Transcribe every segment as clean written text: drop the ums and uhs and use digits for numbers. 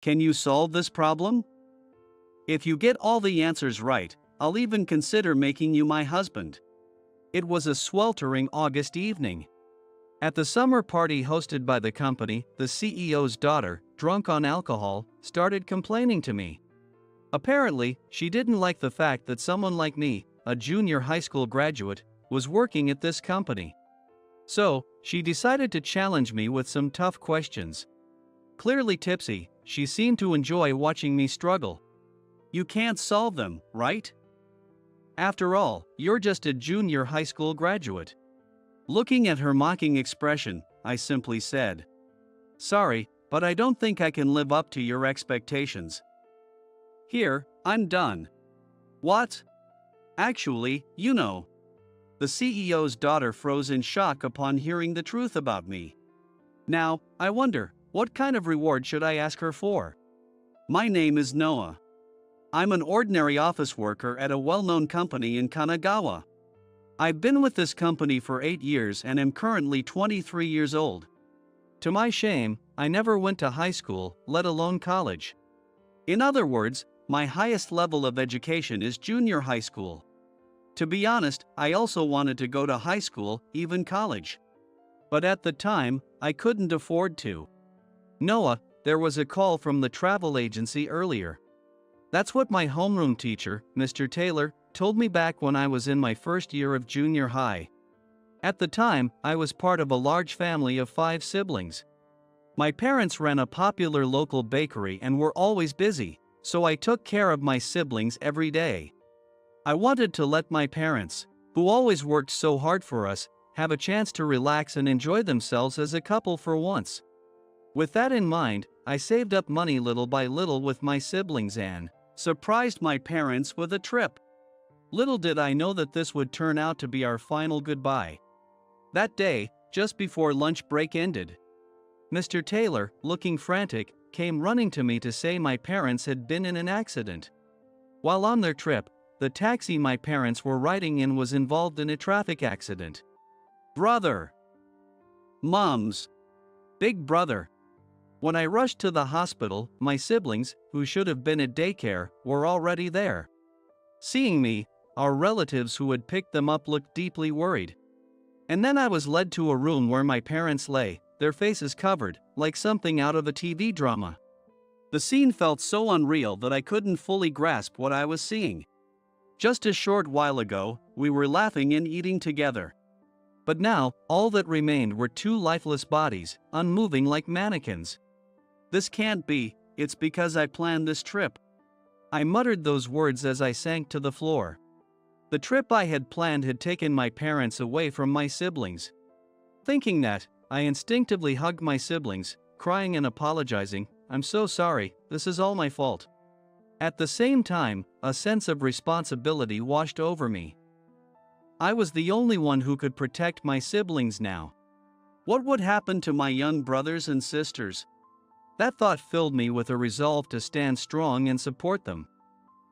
Can you solve this problem? If you get all the answers right, I'll even consider making you my husband. It was a sweltering August evening. At the summer party hosted by the company, the CEO's daughter, drunk on alcohol, started complaining to me. Apparently, she didn't like the fact that someone like me, a junior high school graduate, was working at this company. So, she decided to challenge me with some tough questions. Clearly tipsy, she seemed to enjoy watching me struggle. You can't solve them, right? After all, you're just a junior high school graduate. Looking at her mocking expression, I simply said, "Sorry, but I don't think I can live up to your expectations. Here, I'm done." What? Actually, you know. The CEO's daughter froze in shock upon hearing the truth about me. Now, I wonder, what kind of reward should I ask her for? My name is Noah. I'm an ordinary office worker at a well-known company in Kanagawa. I've been with this company for 8 years and am currently 23 years old. To my shame, I never went to high school, let alone college. In other words, my highest level of education is junior high school. To be honest, I also wanted to go to high school, even college. But at the time, I couldn't afford to. Noah, there was a call from the travel agency earlier. That's what my homeroom teacher, Mr. Taylor, told me back when I was in my first year of junior high. At the time, I was part of a large family of 5 siblings. My parents ran a popular local bakery and were always busy, so I took care of my siblings every day. I wanted to let my parents, who always worked so hard for us, have a chance to relax and enjoy themselves as a couple for once. With that in mind, I saved up money little by little with my siblings and surprised my parents with a trip. Little did I know that this would turn out to be our final goodbye. That day, just before lunch break ended, Mr. Taylor, looking frantic, came running to me to say my parents had been in an accident. While on their trip, the taxi my parents were riding in was involved in a traffic accident. Brother! Mom's big brother! When I rushed to the hospital, my siblings, who should have been at daycare, were already there. Seeing me, our relatives who had picked them up looked deeply worried. And then I was led to a room where my parents lay, their faces covered, like something out of a TV drama. The scene felt so unreal that I couldn't fully grasp what I was seeing. Just a short while ago, we were laughing and eating together. But now, all that remained were 2 lifeless bodies, unmoving like mannequins. This can't be, it's because I planned this trip. I muttered those words as I sank to the floor. The trip I had planned had taken my parents away from my siblings. Thinking that, I instinctively hugged my siblings, crying and apologizing, "I'm so sorry, this is all my fault." At the same time, a sense of responsibility washed over me. I was the only one who could protect my siblings now. What would happen to my young brothers and sisters? That thought filled me with a resolve to stand strong and support them.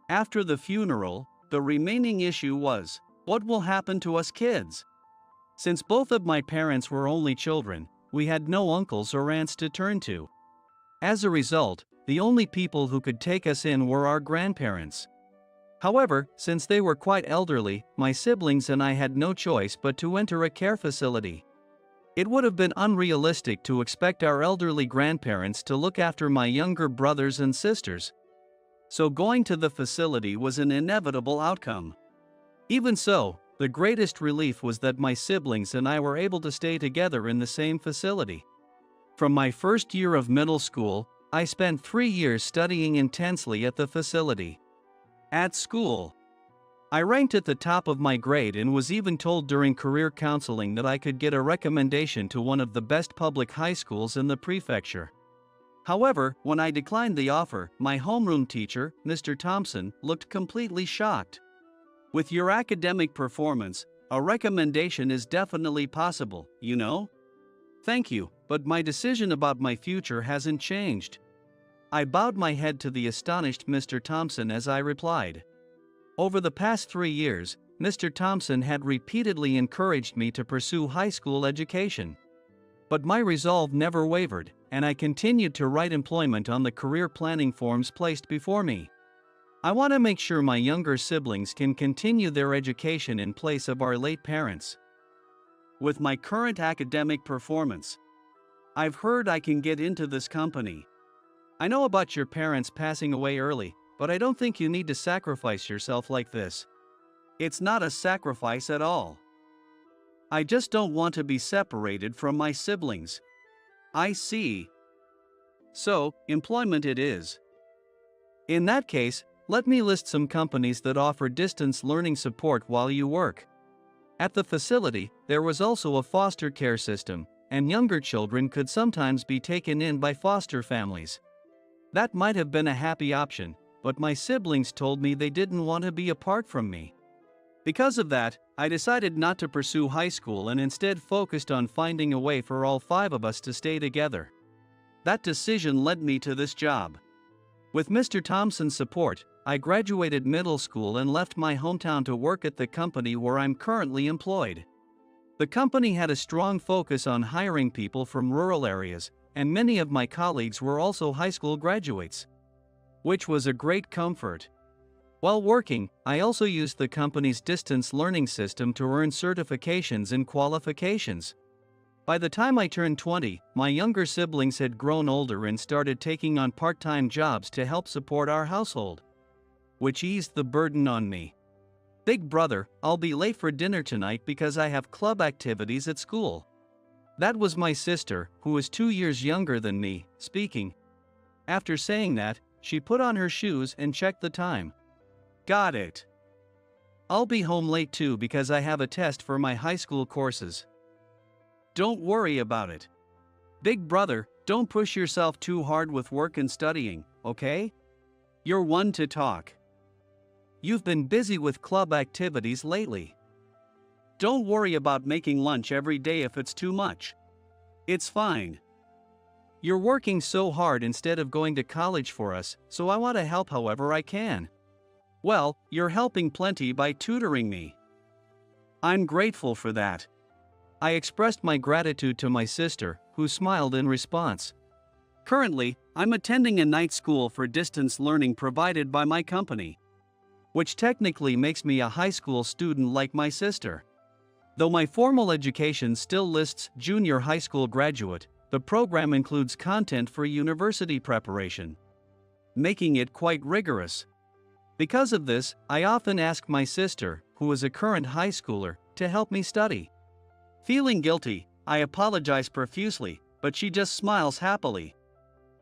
After the funeral, the remaining issue was, what will happen to us kids? Since both of my parents were only children, we had no uncles or aunts to turn to. As a result, the only people who could take us in were our grandparents. However, since they were quite elderly, my siblings and I had no choice but to enter a care facility. It would have been unrealistic to expect our elderly grandparents to look after my younger brothers and sisters. So going to the facility was an inevitable outcome. Even so, the greatest relief was that my siblings and I were able to stay together in the same facility. From my first year of middle school, I spent 3 years studying intensely at the facility. At school, I ranked at the top of my grade and was even told during career counseling that I could get a recommendation to one of the best public high schools in the prefecture. However, when I declined the offer, my homeroom teacher, Mr. Thompson, looked completely shocked. "With your academic performance, a recommendation is definitely possible, you know? Thank you, but my decision about my future hasn't changed." I bowed my head to the astonished Mr. Thompson as I replied. Over the past 3 years, Mr. Thompson had repeatedly encouraged me to pursue high school education. But my resolve never wavered, and I continued to write employment on the career planning forms placed before me. I want to make sure my younger siblings can continue their education in place of our late parents. With my current academic performance, I've heard I can get into this company. I know about your parents passing away early, but I don't think you need to sacrifice yourself like this. It's not a sacrifice at all. I just don't want to be separated from my siblings. I see. So, employment it is. In that case, let me list some companies that offer distance learning support while you work. At the facility, there was also a foster care system, and younger children could sometimes be taken in by foster families. That might have been a happy option, but my siblings told me they didn't want to be apart from me. Because of that, I decided not to pursue high school and instead focused on finding a way for all 5 of us to stay together. That decision led me to this job. With Mr. Thompson's support, I graduated middle school and left my hometown to work at the company where I'm currently employed. The company had a strong focus on hiring people from rural areas, and many of my colleagues were also high school graduates, which was a great comfort. While working, I also used the company's distance learning system to earn certifications and qualifications. By the time I turned 20, my younger siblings had grown older and started taking on part-time jobs to help support our household, which eased the burden on me. Big brother, I'll be late for dinner tonight because I have club activities at school. That was my sister, who was 2 years younger than me, speaking. After saying that, she put on her shoes and checked the time. Got it. I'll be home late too because I have a test for my high school courses. Don't worry about it. Big brother, don't push yourself too hard with work and studying, okay? You're one to talk. You've been busy with club activities lately. Don't worry about making lunch every day if it's too much. It's fine. You're working so hard instead of going to college for us, so I want to help however I can. Well, you're helping plenty by tutoring me. I'm grateful for that. I expressed my gratitude to my sister, who smiled in response. Currently, I'm attending a night school for distance learning provided by my company, which technically makes me a high school student like my sister. Though my formal education still lists junior high school graduate, the program includes content for university preparation, making it quite rigorous. Because of this, I often ask my sister, who is a current high schooler, to help me study. Feeling guilty, I apologize profusely, but she just smiles happily.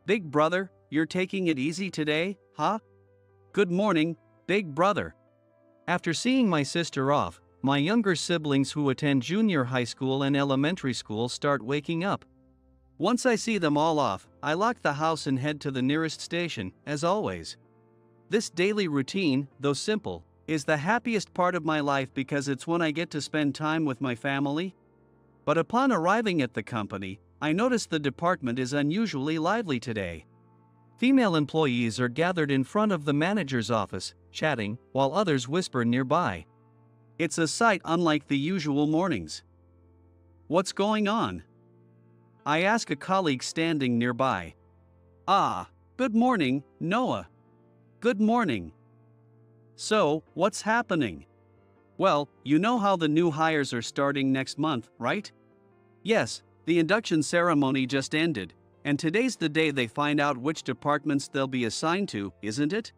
Big brother, you're taking it easy today, huh? Good morning, big brother. After seeing my sister off, my younger siblings who attend junior high school and elementary school start waking up. Once I see them all off, I lock the house and head to the nearest station, as always. This daily routine, though simple, is the happiest part of my life because it's when I get to spend time with my family. But upon arriving at the company, I notice the department is unusually lively today. Female employees are gathered in front of the manager's office, chatting, while others whisper nearby. It's a sight unlike the usual mornings. What's going on? I ask a colleague standing nearby. Ah, good morning, Noah. Good morning. So, what's happening? Well, you know how the new hires are starting next month, right? Yes, the induction ceremony just ended, and today's the day they find out which departments they'll be assigned to, isn't it?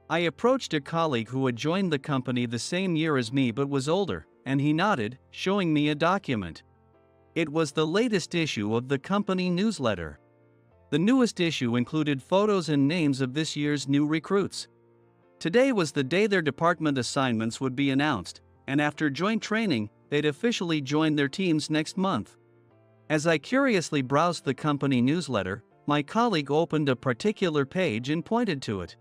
I approached a colleague who had joined the company the same year as me but was older, and he nodded, showing me a document. It was the latest issue of the company newsletter. The newest issue included photos and names of this year's new recruits. Today was the day their department assignments would be announced, and after joint training, they'd officially join their teams next month. As I curiously browsed the company newsletter, my colleague opened a particular page and pointed to it.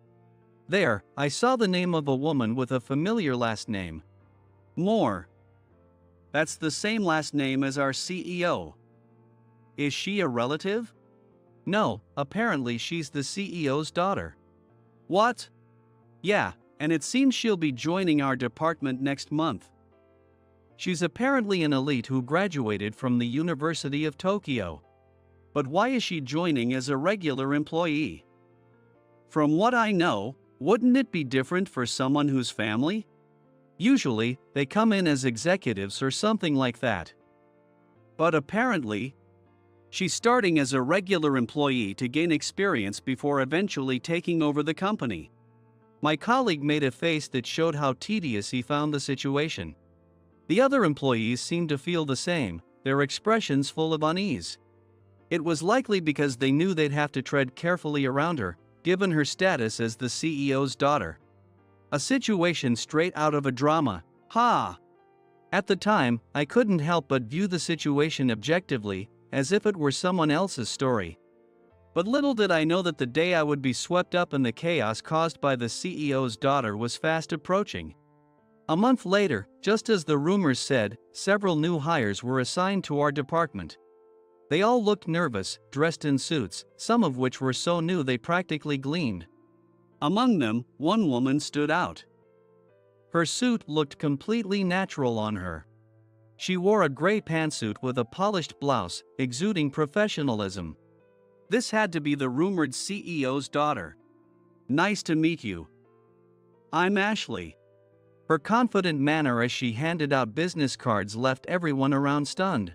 There, I saw the name of a woman with a familiar last name. Moore. That's the same last name as our CEO. Is she a relative? No, apparently she's the CEO's daughter. What? Yeah, and it seems she'll be joining our department next month. She's apparently an elite who graduated from the University of Tokyo. But why is she joining as a regular employee? From what I know, wouldn't it be different for someone whose family? Usually, they come in as executives or something like that. But apparently, she's starting as a regular employee to gain experience before eventually taking over the company. My colleague made a face that showed how tedious he found the situation. The other employees seemed to feel the same, their expressions full of unease. It was likely because they knew they'd have to tread carefully around her, given her status as the CEO's daughter. A situation straight out of a drama, ha! At the time, I couldn't help but view the situation objectively, as if it were someone else's story. But little did I know that the day I would be swept up in the chaos caused by the CEO's daughter was fast approaching. A month later, just as the rumors said, several new hires were assigned to our department. They all looked nervous, dressed in suits, some of which were so new they practically gleamed. Among them, one woman stood out. Her suit looked completely natural on her. She wore a gray pantsuit with a polished blouse, exuding professionalism. This had to be the rumored CEO's daughter. Nice to meet you. I'm Ashley. Her confident manner as she handed out business cards left everyone around stunned.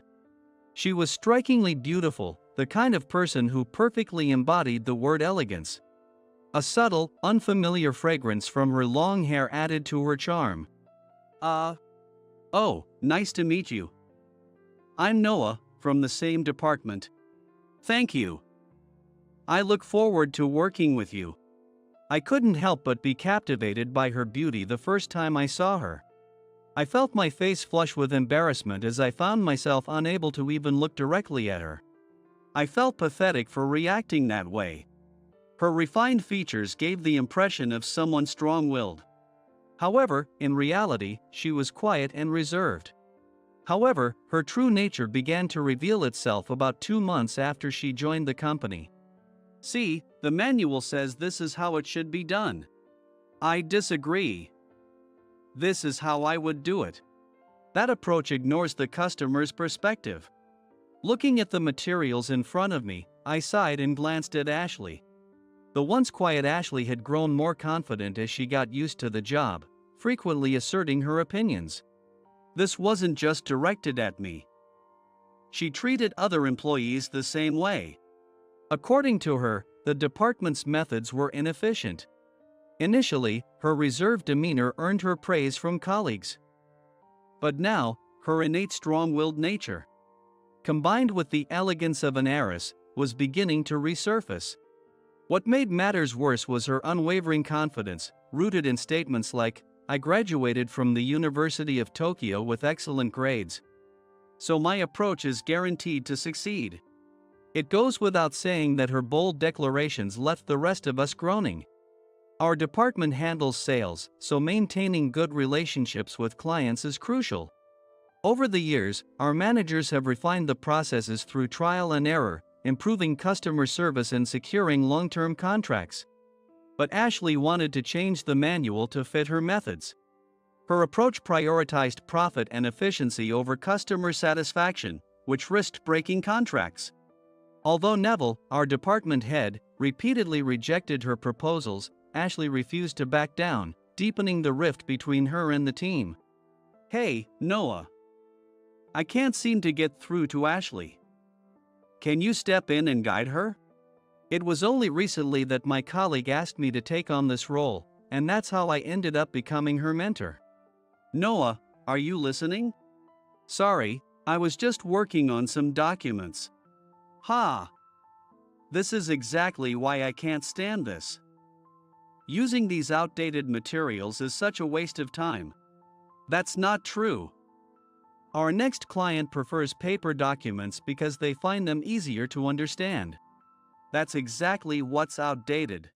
She was strikingly beautiful, the kind of person who perfectly embodied the word elegance. A subtle, unfamiliar fragrance from her long hair added to her charm. Oh, nice to meet you. I'm Noah, from the same department. Thank you. I look forward to working with you. I couldn't help but be captivated by her beauty the first time I saw her. I felt my face flush with embarrassment as I found myself unable to even look directly at her. I felt pathetic for reacting that way. Her refined features gave the impression of someone strong-willed. However, in reality, she was quiet and reserved. However, her true nature began to reveal itself about 2 months after she joined the company. See, the manual says this is how it should be done. I disagree. This is how I would do it. That approach ignores the customer's perspective. Looking at the materials in front of me, I sighed and glanced at Ashley. The once quiet Ashley had grown more confident as she got used to the job, frequently asserting her opinions. This wasn't just directed at me. She treated other employees the same way. According to her, the department's methods were inefficient. Initially, her reserved demeanor earned her praise from colleagues. But now, her innate strong-willed nature, combined with the elegance of an heiress, was beginning to resurface. What made matters worse was her unwavering confidence, rooted in statements like, "I graduated from the University of Tokyo with excellent grades, so my approach is guaranteed to succeed." It goes without saying that her bold declarations left the rest of us groaning. Our department handles sales, so maintaining good relationships with clients is crucial. Over the years, our managers have refined the processes through trial and error, improving customer service and securing long-term contracts. But Ashley wanted to change the manual to fit her methods. Her approach prioritized profit and efficiency over customer satisfaction, which risked breaking contracts. Although Neville, our department head, repeatedly rejected her proposals, Ashley refused to back down, deepening the rift between her and the team. Hey, Noah. I can't seem to get through to Ashley. Can you step in and guide her? It was only recently that my colleague asked me to take on this role, and that's how I ended up becoming her mentor. Noah, are you listening? Sorry, I was just working on some documents. Ha! This is exactly why I can't stand this. Using these outdated materials is such a waste of time. That's not true. Our next client prefers paper documents because they find them easier to understand. That's exactly what's outdated.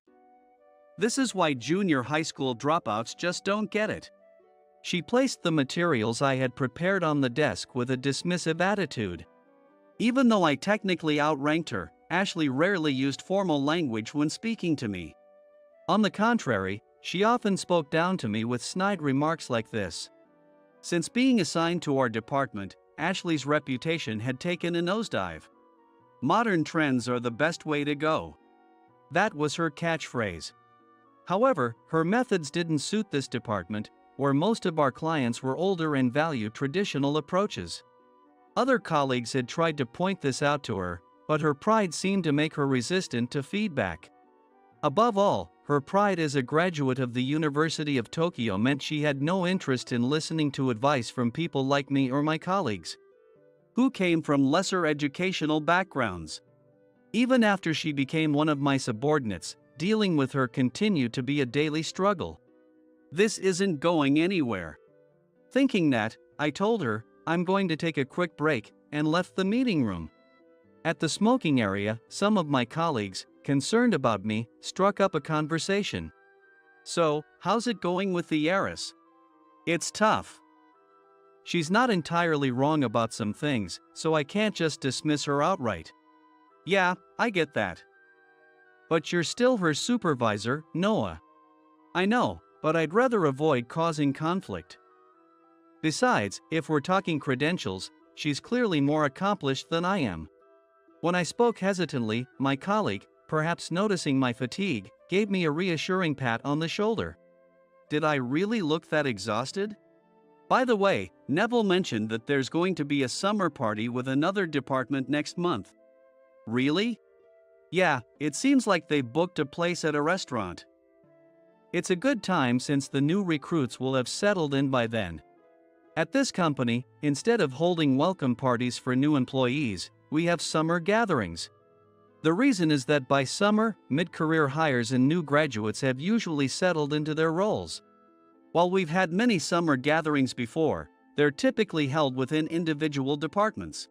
This is why junior high school dropouts just don't get it. She placed the materials I had prepared on the desk with a dismissive attitude. Even though I technically outranked her, Ashley rarely used formal language when speaking to me. On the contrary, she often spoke down to me with snide remarks like this. Since being assigned to our department, Ashley's reputation had taken a nosedive. Modern trends are the best way to go. That was her catchphrase. However, her methods didn't suit this department, where most of our clients were older and valued traditional approaches. Other colleagues had tried to point this out to her, but her pride seemed to make her resistant to feedback. Above all, her pride as a graduate of the University of Tokyo meant she had no interest in listening to advice from people like me or my colleagues, who came from lesser educational backgrounds. Even after she became one of my subordinates, dealing with her continued to be a daily struggle. This isn't going anywhere. Thinking that, I told her, I'm going to take a quick break, and left the meeting room. At the smoking area, some of my colleagues, concerned about me, struck up a conversation. So, how's it going with the heiress? It's tough. She's not entirely wrong about some things, so I can't just dismiss her outright. Yeah, I get that. But you're still her supervisor, Noah. I know, but I'd rather avoid causing conflict. Besides, if we're talking credentials, she's clearly more accomplished than I am. When I spoke hesitantly, my colleague, perhaps noticing my fatigue, gave me a reassuring pat on the shoulder. Did I really look that exhausted? By the way, Neville mentioned that there's going to be a summer party with another department next month. Really? Yeah, it seems like they've booked a place at a restaurant. It's a good time since the new recruits will have settled in by then. At this company, instead of holding welcome parties for new employees, we have summer gatherings. The reason is that by summer, mid-career hires and new graduates have usually settled into their roles. While we've had many summer gatherings before, they're typically held within individual departments.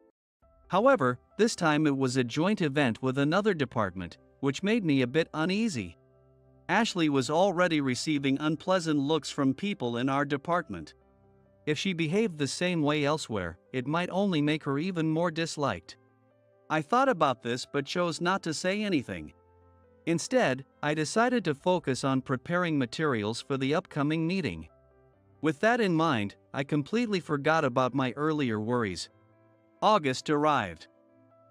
However, this time it was a joint event with another department, which made me a bit uneasy. Ashley was already receiving unpleasant looks from people in our department. If she behaved the same way elsewhere, it might only make her even more disliked. I thought about this but chose not to say anything. Instead, I decided to focus on preparing materials for the upcoming meeting. With that in mind, I completely forgot about my earlier worries. August arrived.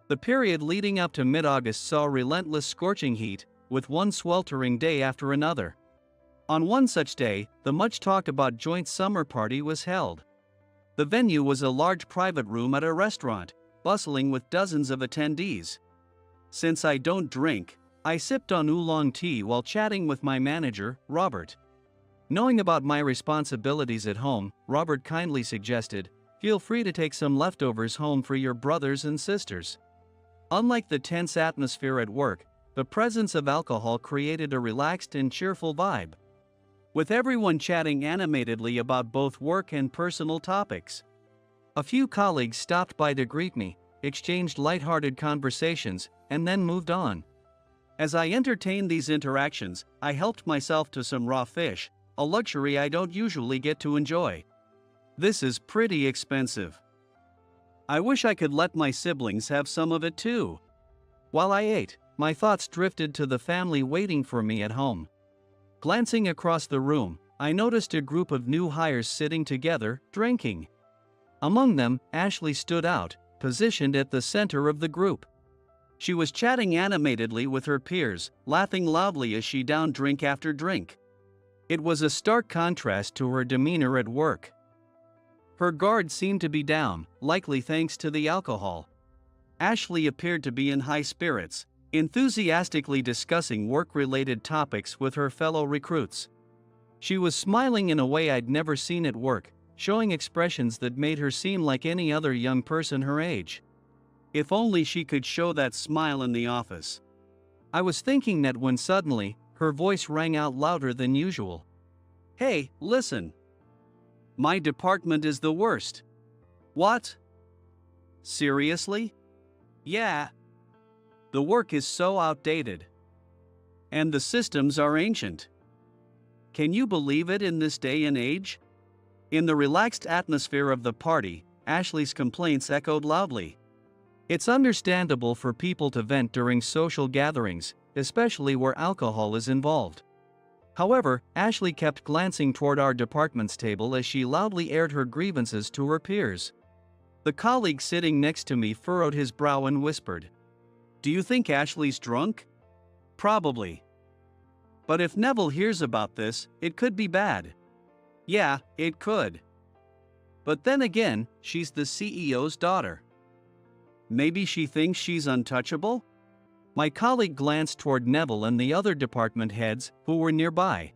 The period leading up to mid-August saw relentless scorching heat, with one sweltering day after another. On one such day, the much-talked-about joint summer party was held. The venue was a large private room at a restaurant, bustling with dozens of attendees. Since I don't drink, I sipped on oolong tea while chatting with my manager, Robert. Knowing about my responsibilities at home, Robert kindly suggested, "Feel free to take some leftovers home for your brothers and sisters." Unlike the tense atmosphere at work, the presence of alcohol created a relaxed and cheerful vibe, with everyone chatting animatedly about both work and personal topics. A few colleagues stopped by to greet me, exchanged lighthearted conversations, and then moved on. As I entertained these interactions, I helped myself to some raw fish, a luxury I don't usually get to enjoy. This is pretty expensive. I wish I could let my siblings have some of it too. While I ate, my thoughts drifted to the family waiting for me at home. Glancing across the room, I noticed a group of new hires sitting together, drinking. Among them, Ashley stood out, positioned at the center of the group. She was chatting animatedly with her peers, laughing loudly as she downed drink after drink. It was a stark contrast to her demeanor at work. Her guard seemed to be down, likely thanks to the alcohol. Ashley appeared to be in high spirits, enthusiastically discussing work-related topics with her fellow recruits. She was smiling in a way I'd never seen at work, showing expressions that made her seem like any other young person her age. If only she could show that smile in the office. I was thinking that when suddenly, her voice rang out louder than usual. "Hey, listen. My department is the worst." "What? Seriously?" "Yeah. The work is so outdated. And the systems are ancient. Can you believe it in this day and age?" In the relaxed atmosphere of the party, Ashley's complaints echoed loudly. It's understandable for people to vent during social gatherings, especially where alcohol is involved. However, Ashley kept glancing toward our department's table as she loudly aired her grievances to her peers. The colleague sitting next to me furrowed his brow and whispered, Do you think Ashley's drunk? Probably. But if Neville hears about this, it could be bad. Yeah, it could. But then again, she's the CEO's daughter. Maybe she thinks she's untouchable? My colleague glanced toward Neville and the other department heads who were nearby.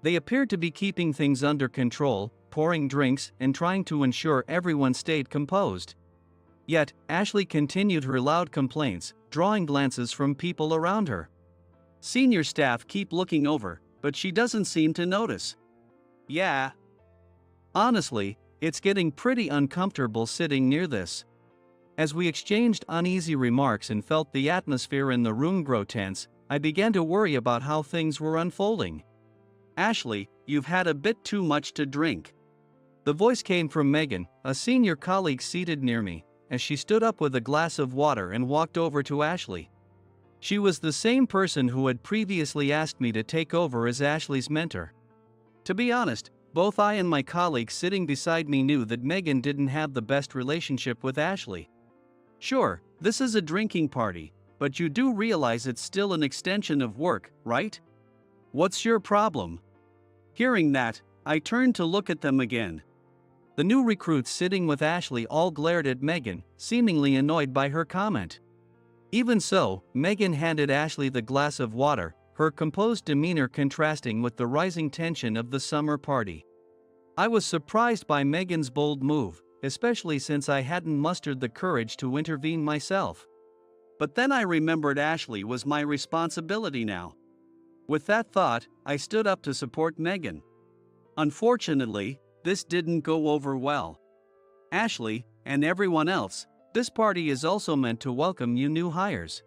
They appeared to be keeping things under control, pouring drinks and trying to ensure everyone stayed composed. Yet, Ashley continued her loud complaints, drawing glances from people around her. Senior staff keep looking over, but she doesn't seem to notice. Yeah. Honestly, it's getting pretty uncomfortable sitting near this. As we exchanged uneasy remarks and felt the atmosphere in the room grow tense, I began to worry about how things were unfolding. Ashley, you've had a bit too much to drink. The voice came from Megan, a senior colleague seated near me, as she stood up with a glass of water and walked over to Ashley. She was the same person who had previously asked me to take over as Ashley's mentor. To be honest, both I and my colleague sitting beside me knew that Megan didn't have the best relationship with Ashley. Sure, this is a drinking party, but you do realize it's still an extension of work, right? What's your problem? Hearing that, I turned to look at them again. The new recruits sitting with Ashley all glared at Megan, seemingly annoyed by her comment. Even so, Megan handed Ashley the glass of water, her composed demeanor contrasting with the rising tension of the summer party. I was surprised by Megan's bold move, especially since I hadn't mustered the courage to intervene myself. But then I remembered Ashley was my responsibility now. With that thought, I stood up to support Megan. Unfortunately, this didn't go over well. Ashley, and everyone else, this party is also meant to welcome you new hires.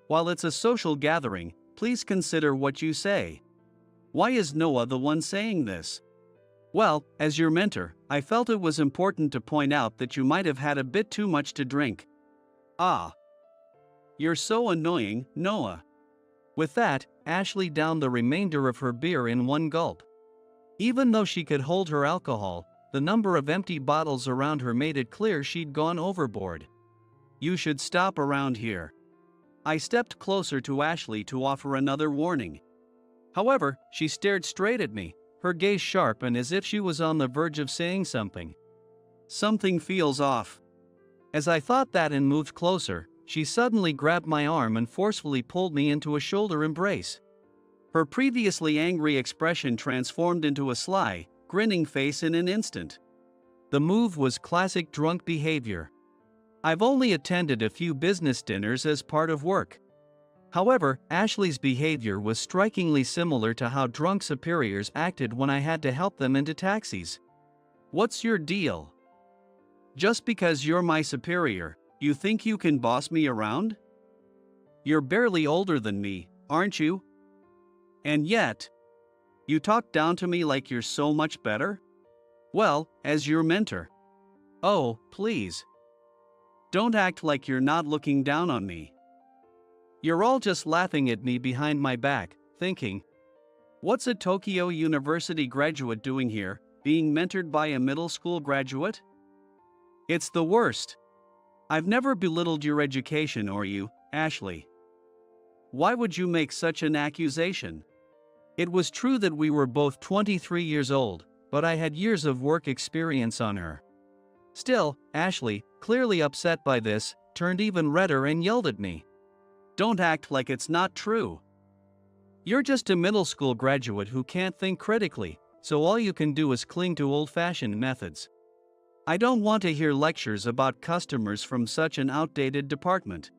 While it's a social gathering, please consider what you say. Why is Noah the one saying this? Well, as your mentor, I felt it was important to point out that you might have had a bit too much to drink. Ah. You're so annoying, Noah. With that, Ashley downed the remainder of her beer in one gulp. Even though she could hold her alcohol, the number of empty bottles around her made it clear she'd gone overboard. You should stop around here. I stepped closer to Ashley to offer another warning. However, she stared straight at me, her gaze sharp and as if she was on the verge of saying something. Something feels off. As I thought that and moved closer, she suddenly grabbed my arm and forcefully pulled me into a shoulder embrace. Her previously angry expression transformed into a sly, grinning face in an instant. The move was classic drunk behavior. I've only attended a few business dinners as part of work. However, Ashley's behavior was strikingly similar to how drunk superiors acted when I had to help them into taxis. What's your deal? Just because you're my superior, you think you can boss me around? You're barely older than me, aren't you? And yet, you talk down to me like you're so much better? Well, as your mentor. Oh, please. Don't act like you're not looking down on me. You're all just laughing at me behind my back, thinking, what's a Tokyo University graduate doing here, being mentored by a middle school graduate? It's the worst. I've never belittled your education or you, Ashley. Why would you make such an accusation? It was true that we were both 23 years old, but I had years of work experience on her. Still, Ashley, clearly upset by this, turned even redder and yelled at me. Don't act like it's not true. You're just a middle school graduate who can't think critically, so all you can do is cling to old-fashioned methods. I don't want to hear lectures about customers from such an outdated department.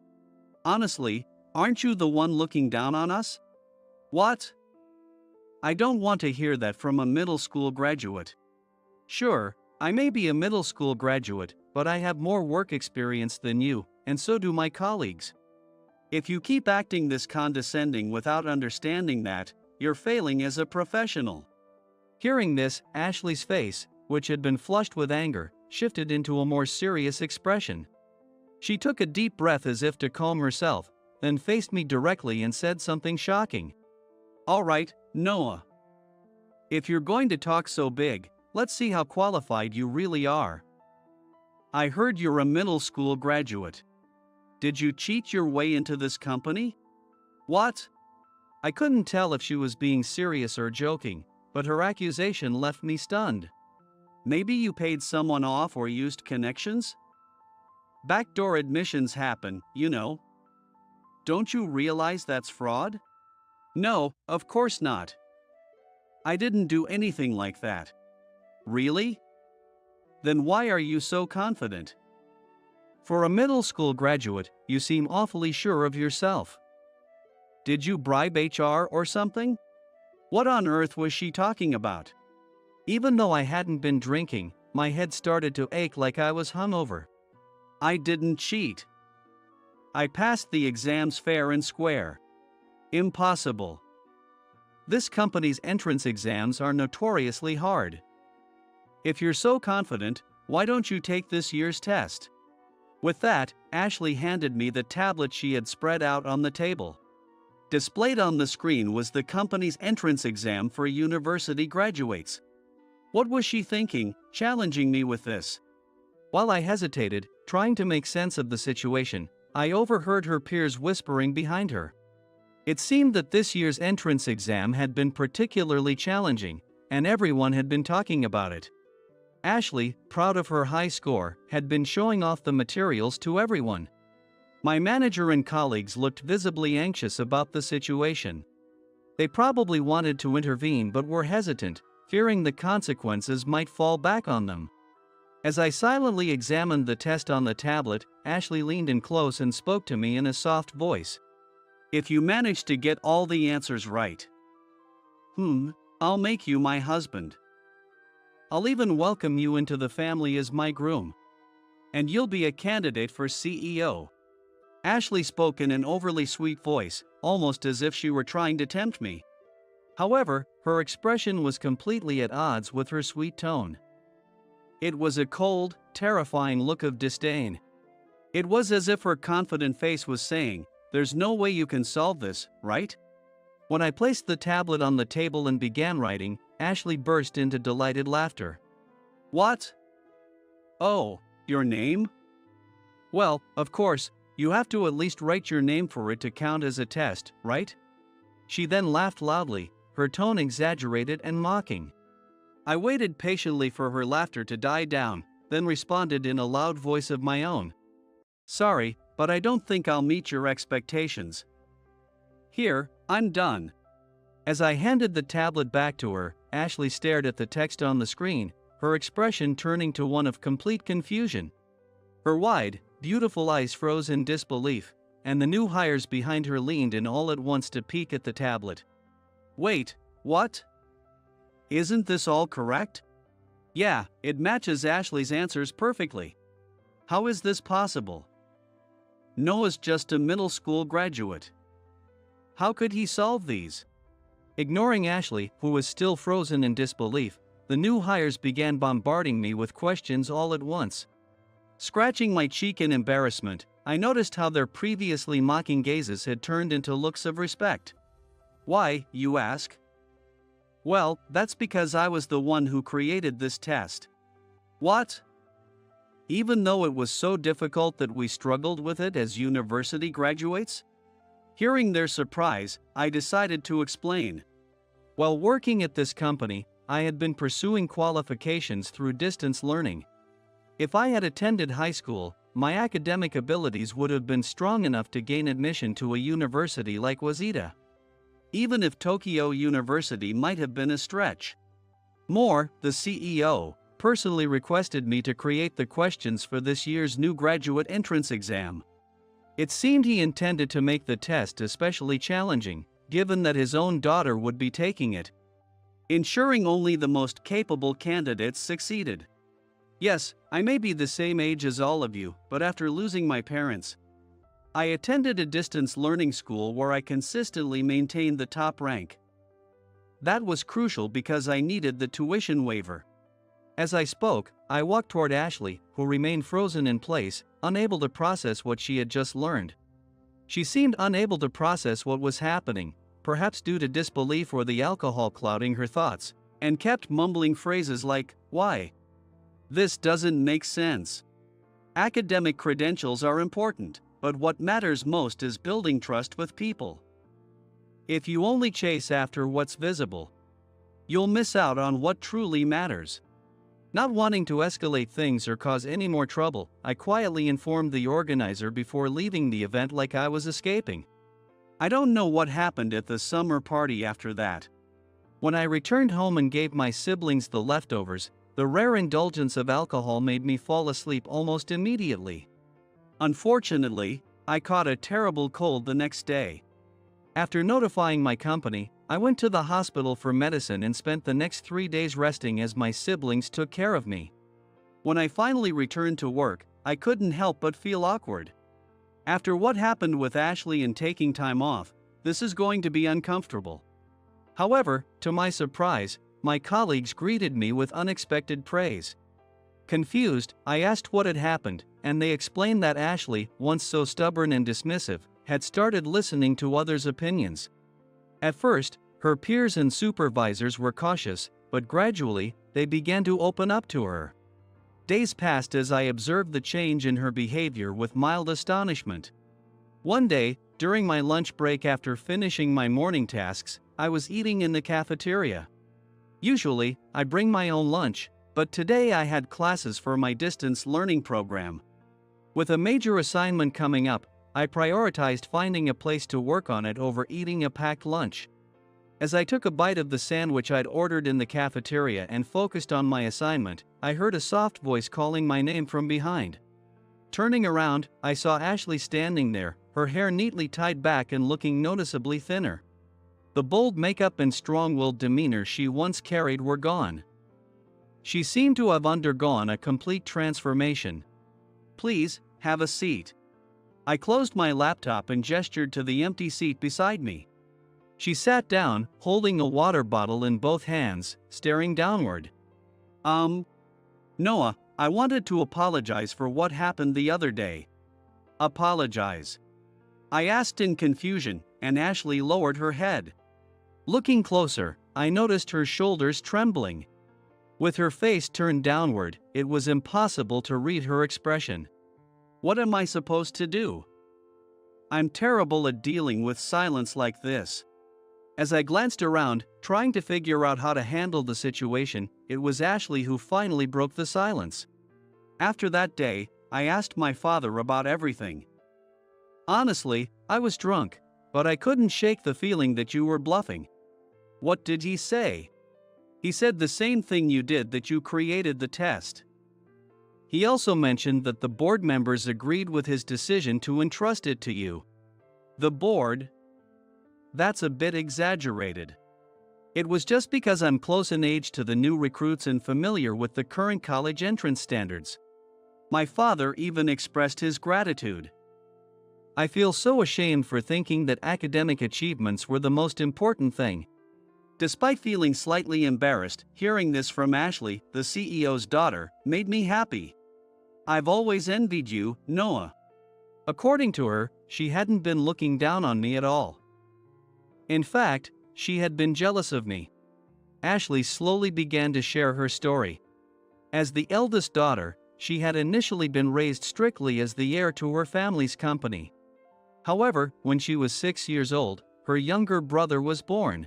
Honestly, aren't you the one looking down on us? What? I don't want to hear that from a middle school graduate. Sure, I may be a middle school graduate, but I have more work experience than you, and so do my colleagues. If you keep acting this condescending without understanding that, you're failing as a professional. Hearing this, Ashley's face, which had been flushed with anger, shifted into a more serious expression. She took a deep breath as if to calm herself, then faced me directly and said something shocking. All right, Noah. If you're going to talk so big, let's see how qualified you really are. I heard you're a middle school graduate. Did you cheat your way into this company? What? I couldn't tell if she was being serious or joking, but her accusation left me stunned. Maybe you paid someone off or used connections? Backdoor admissions happen, you know. Don't you realize that's fraud? No, of course not. I didn't do anything like that. Really? Then why are you so confident? For a middle school graduate, you seem awfully sure of yourself. Did you bribe HR or something? What on earth was she talking about? Even though I hadn't been drinking, my head started to ache like I was hungover. I didn't cheat. I passed the exams fair and square. Impossible. This company's entrance exams are notoriously hard. If you're so confident, why don't you take this year's test? With that, Ashley handed me the tablet she had spread out on the table. Displayed on the screen was the company's entrance exam for university graduates. What was she thinking, challenging me with this? While I hesitated, trying to make sense of the situation, I overheard her peers whispering behind her. It seemed that this year's entrance exam had been particularly challenging, and everyone had been talking about it. Ashley, proud of her high score, had been showing off the materials to everyone. My manager and colleagues looked visibly anxious about the situation. They probably wanted to intervene but were hesitant, fearing the consequences might fall back on them. As I silently examined the test on the tablet, Ashley leaned in close and spoke to me in a soft voice. If you manage to get all the answers right, I'll make you my husband. I'll even welcome you into the family as my groom. And you'll be a candidate for CEO. Ashley spoke in an overly sweet voice, almost as if she were trying to tempt me. However, her expression was completely at odds with her sweet tone. It was a cold, terrifying look of disdain. It was as if her confident face was saying, "There's no way you can solve this, right?" When I placed the tablet on the table and began writing, Ashley burst into delighted laughter. What? Oh, your name? Well, of course, you have to at least write your name for it to count as a test, right? She then laughed loudly, her tone exaggerated and mocking. I waited patiently for her laughter to die down, then responded in a loud voice of my own. Sorry, but I don't think I'll meet your expectations. Here, I'm done. As I handed the tablet back to her, Ashley stared at the text on the screen, her expression turning to one of complete confusion. Her wide, beautiful eyes froze in disbelief, and the new hires behind her leaned in all at once to peek at the tablet. Wait, what? Isn't this all correct? Yeah, it matches Ashley's answers perfectly. How is this possible? Noah's just a middle school graduate. How could he solve these? Ignoring Ashley, who was still frozen in disbelief, the new hires began bombarding me with questions all at once. Scratching my cheek in embarrassment, I noticed how their previously mocking gazes had turned into looks of respect. Why, you ask? Well, that's because I was the one who created this test. What? Even though it was so difficult that we struggled with it as university graduates? Hearing their surprise, I decided to explain. While working at this company, I had been pursuing qualifications through distance learning. If I had attended high school, my academic abilities would have been strong enough to gain admission to a university like Waseda. Even if Tokyo University might have been a stretch. More, the CEO personally requested me to create the questions for this year's new graduate entrance exam. It seemed he intended to make the test especially challenging, given that his own daughter would be taking it, ensuring only the most capable candidates succeeded. Yes, I may be the same age as all of you, but after losing my parents, I attended a distance learning school where I consistently maintained the top rank. That was crucial because I needed the tuition waiver. As I spoke, I walked toward Ashley, who remained frozen in place, unable to process what she had just learned. She seemed unable to process what was happening, perhaps due to disbelief or the alcohol clouding her thoughts, and kept mumbling phrases like, "Why? This doesn't make sense. Academic credentials are important, but what matters most is building trust with people. If you only chase after what's visible, you'll miss out on what truly matters. Not wanting to escalate things or cause any more trouble, I quietly informed the organizer before leaving the event like I was escaping. I don't know what happened at the summer party after that. When I returned home and gave my siblings the leftovers, the rare indulgence of alcohol made me fall asleep almost immediately. Unfortunately, I caught a terrible cold the next day. After notifying my company, I went to the hospital for medicine and spent the next 3 days resting as my siblings took care of me. When I finally returned to work, I couldn't help but feel awkward. After what happened with Ashley and taking time off, this is going to be uncomfortable. However, to my surprise, my colleagues greeted me with unexpected praise. Confused, I asked what had happened, and they explained that Ashley, once so stubborn and dismissive, had started listening to others' opinions. At first, her peers and supervisors were cautious, but gradually, they began to open up to her. Days passed as I observed the change in her behavior with mild astonishment. One day, during my lunch break after finishing my morning tasks, I was eating in the cafeteria. Usually, I bring my own lunch, but today I had classes for my distance learning program. With a major assignment coming up, I prioritized finding a place to work on it over eating a packed lunch. As I took a bite of the sandwich I'd ordered in the cafeteria and focused on my assignment, I heard a soft voice calling my name from behind. Turning around, I saw Ashley standing there, her hair neatly tied back and looking noticeably thinner. The bold makeup and strong-willed demeanor she once carried were gone. She seemed to have undergone a complete transformation. "Please, have a seat." I closed my laptop and gestured to the empty seat beside me. She sat down, holding a water bottle in both hands, staring downward. Noah, I wanted to apologize for what happened the other day." "Apologize?" I asked in confusion, and Ashley lowered her head. Looking closer, I noticed her shoulders trembling. With her face turned downward, it was impossible to read her expression. What am I supposed to do? I'm terrible at dealing with silence like this. As I glanced around, trying to figure out how to handle the situation, it was Ashley who finally broke the silence. After that day, I asked my father about everything. "Honestly, I was drunk, but I couldn't shake the feeling that you were bluffing." "What did he say?" "He said the same thing you did, that you created the test. He also mentioned that the board members agreed with his decision to entrust it to you." "The board?" "That's a bit exaggerated. It was just because I'm close in age to the new recruits and familiar with the current college entrance standards." My father even expressed his gratitude. I feel so ashamed for thinking that academic achievements were the most important thing. Despite feeling slightly embarrassed, hearing this from Ashley, the CEO's daughter, made me happy. "I've always envied you, Noah." According to her, she hadn't been looking down on me at all. In fact, she had been jealous of me. Ashley slowly began to share her story. As the eldest daughter, she had initially been raised strictly as the heir to her family's company. However, when she was 6 years old, her younger brother was born.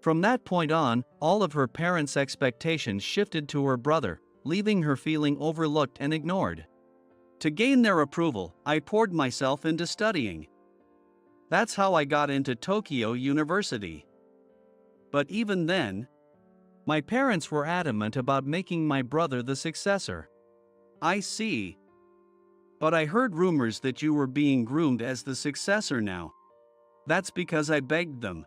From that point on, all of her parents' expectations shifted to her brother, leaving her feeling overlooked and ignored. To gain their approval, I poured myself into studying. That's how I got into Tokyo University. But even then, my parents were adamant about making my brother the successor. "I see. But I heard rumors that you were being groomed as the successor now." "That's because I begged them.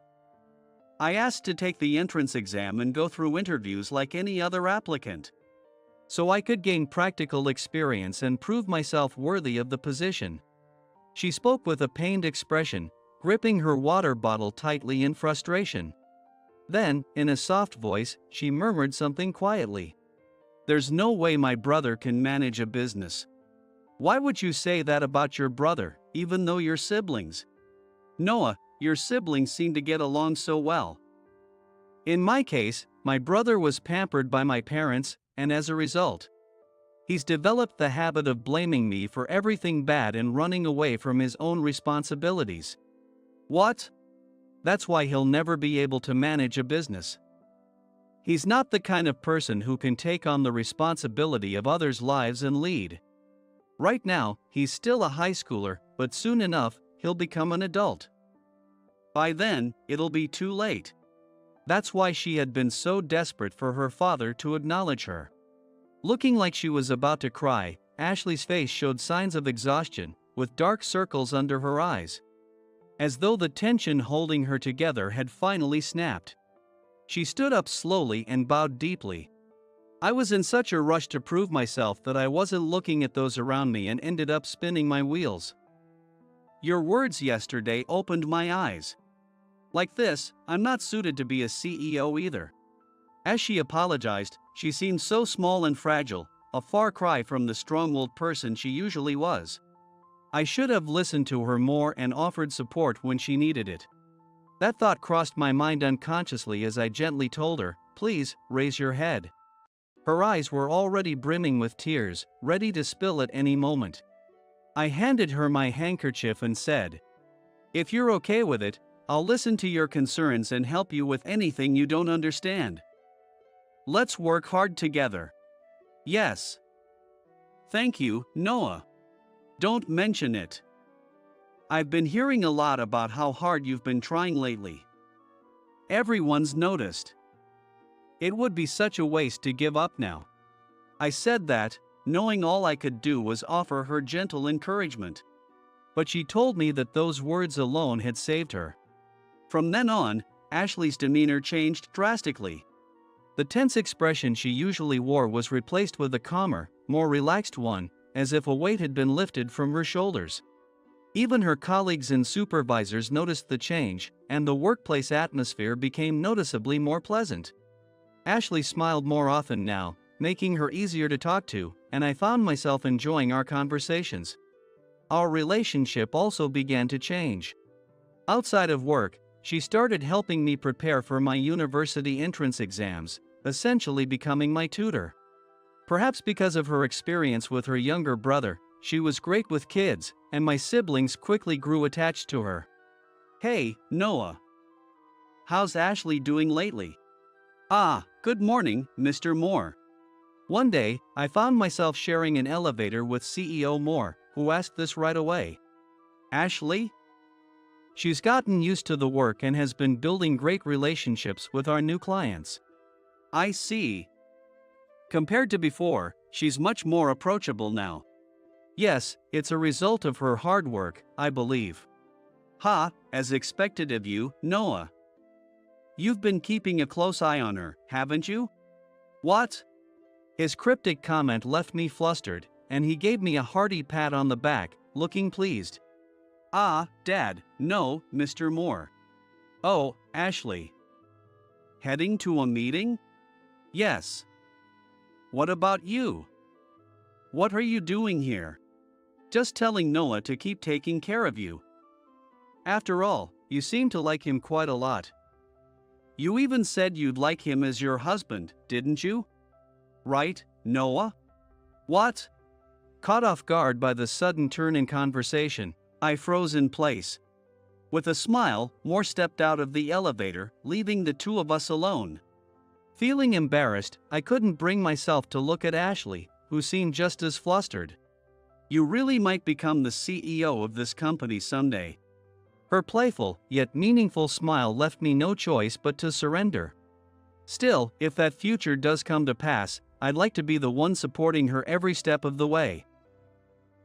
I asked to take the entrance exam and go through interviews like any other applicant, so I could gain practical experience and prove myself worthy of the position." She spoke with a pained expression, gripping her water bottle tightly in frustration. Then, in a soft voice, she murmured something quietly. "There's no way my brother can manage a business." "Why would you say that about your brother, even though you're siblings?" "Noah, your siblings seem to get along so well." "In my case, my brother was pampered by my parents, and as a result, He's developed the habit of blaming me for everything bad and running away from his own responsibilities. What? That's why he'll never be able to manage a business. He's not the kind of person who can take on the responsibility of others' lives and lead. Right now, he's still a high schooler, but soon enough, he'll become an adult. By then, it'll be too late. That's why she had been so desperate for her father to acknowledge her. Looking like she was about to cry, Ashley's face showed signs of exhaustion, with dark circles under her eyes. As though the tension holding her together had finally snapped. She stood up slowly and bowed deeply. I was in such a rush to prove myself that I wasn't looking at those around me and ended up spinning my wheels. Your words yesterday opened my eyes. Like this, I'm not suited to be a CEO either. As she apologized, she seemed so small and fragile, a far cry from the strong-willed person she usually was. I should have listened to her more and offered support when she needed it. That thought crossed my mind unconsciously as I gently told her, "Please, raise your head." Her eyes were already brimming with tears, ready to spill at any moment. I handed her my handkerchief and said, "If you're okay with it, I'll listen to your concerns and help you with anything you don't understand. Let's work hard together." "Yes." "Thank you, Noah. Don't mention it. I've been hearing a lot about how hard you've been trying lately. Everyone's noticed. It would be such a waste to give up now." I said that, knowing all I could do was offer her gentle encouragement. But she told me that those words alone had saved her. From then on, Ashley's demeanor changed drastically. The tense expression she usually wore was replaced with a calmer, more relaxed one, as if a weight had been lifted from her shoulders. Even her colleagues and supervisors noticed the change, and the workplace atmosphere became noticeably more pleasant. Ashley smiled more often now, making her easier to talk to, and I found myself enjoying our conversations. Our relationship also began to change. Outside of work, she started helping me prepare for my university entrance exams, essentially becoming my tutor. Perhaps because of her experience with her younger brother, she was great with kids, and my siblings quickly grew attached to her. "Hey, Noah. How's Ashley doing lately?" "Ah, good morning, Mr. Moore." One day, I found myself sharing an elevator with CEO Moore, who asked this right away. "Ashley?" "She's gotten used to the work and has been building great relationships with our new clients." "I see. Compared to before, she's much more approachable now." "Yes, it's a result of her hard work, I believe." "Ha, as expected of you, Noah. You've been keeping a close eye on her, haven't you?" "What?" His cryptic comment left me flustered, and he gave me a hearty pat on the back, looking pleased. "Ah, Dad, no, Mr. Moore." "Oh, Ashley. Heading to a meeting?" "Yes." "What about you? What are you doing here?" "Just telling Noah to keep taking care of you. After all, you seem to like him quite a lot. You even said you'd like him as your husband, didn't you? Right, Noah?" "What?" Caught off guard by the sudden turn in conversation, I froze in place. With a smile, Moore stepped out of the elevator, leaving the two of us alone. Feeling embarrassed, I couldn't bring myself to look at Ashley, who seemed just as flustered. "You really might become the CEO of this company someday." Her playful, yet meaningful smile left me no choice but to surrender. Still, if that future does come to pass, I'd like to be the one supporting her every step of the way.